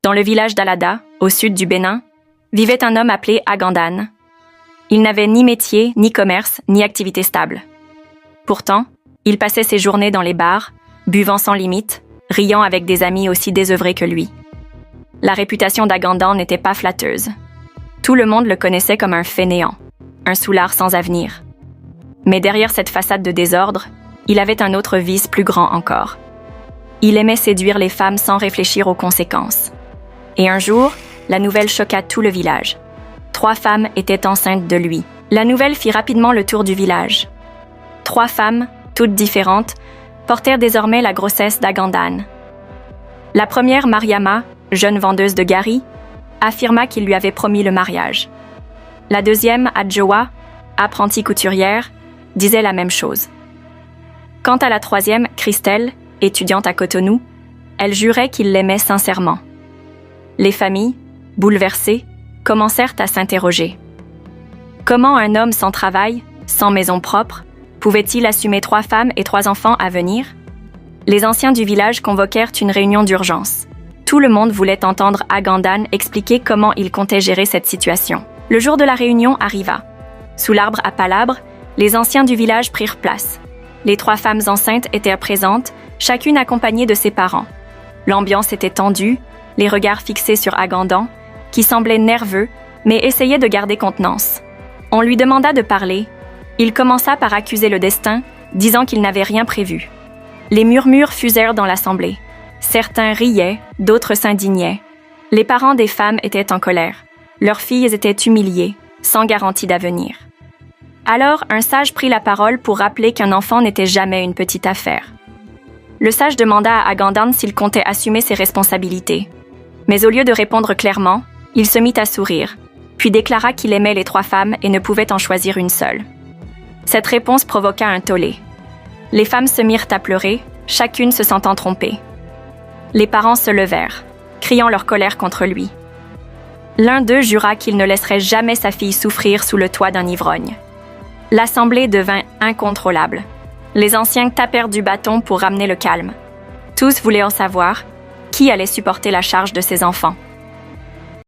Dans le village d'Alada, au sud du Bénin, vivait un homme appelé Agandan. Il n'avait ni métier, ni commerce, ni activité stable. Pourtant, il passait ses journées dans les bars, buvant sans limite, riant avec des amis aussi désœuvrés que lui. La réputation d'Agandan n'était pas flatteuse. Tout le monde le connaissait comme un fainéant, un soulard sans avenir. Mais derrière cette façade de désordre, il avait un autre vice plus grand encore. Il aimait séduire les femmes sans réfléchir aux conséquences. Et un jour, la nouvelle choqua tout le village. 3 femmes étaient enceintes de lui. La nouvelle fit rapidement le tour du village. 3 femmes, toutes différentes, portèrent désormais la grossesse d'Agandan. La première, Mariama, jeune vendeuse de gari, affirma qu'il lui avait promis le mariage. La deuxième, Adjoa, apprentie couturière, disait la même chose. Quant à la troisième, Christelle, étudiante à Cotonou, elle jurait qu'il l'aimait sincèrement. Les familles, bouleversées, commencèrent à s'interroger. Comment un homme sans travail, sans maison propre, pouvait-il assumer 3 femmes et 3 enfants à venir? Les anciens du village convoquèrent une réunion d'urgence. Tout le monde voulait entendre Agandan expliquer comment il comptait gérer cette situation. Le jour de la réunion arriva. Sous l'arbre à palabres, les anciens du village prirent place. Les 3 femmes enceintes étaient présentes, chacune accompagnée de ses parents. L'ambiance était tendue, les regards fixés sur Agandan, qui semblait nerveux, mais essayait de garder contenance. On lui demanda de parler. Il commença par accuser le destin, disant qu'il n'avait rien prévu. Les murmures fusèrent dans l'assemblée. Certains riaient, d'autres s'indignaient. Les parents des femmes étaient en colère. Leurs filles étaient humiliées, sans garantie d'avenir. Alors, un sage prit la parole pour rappeler qu'un enfant n'était jamais une petite affaire. Le sage demanda à Agandan s'il comptait assumer ses responsabilités. Mais au lieu de répondre clairement, il se mit à sourire, puis déclara qu'il aimait les 3 femmes et ne pouvait en choisir une seule. Cette réponse provoqua un tollé. Les femmes se mirent à pleurer, chacune se sentant trompée. Les parents se levèrent, criant leur colère contre lui. L'un d'eux jura qu'il ne laisserait jamais sa fille souffrir sous le toit d'un ivrogne. L'assemblée devint incontrôlable. Les anciens tapèrent du bâton pour ramener le calme. Tous voulaient en savoir qui allait supporter la charge de ses enfants.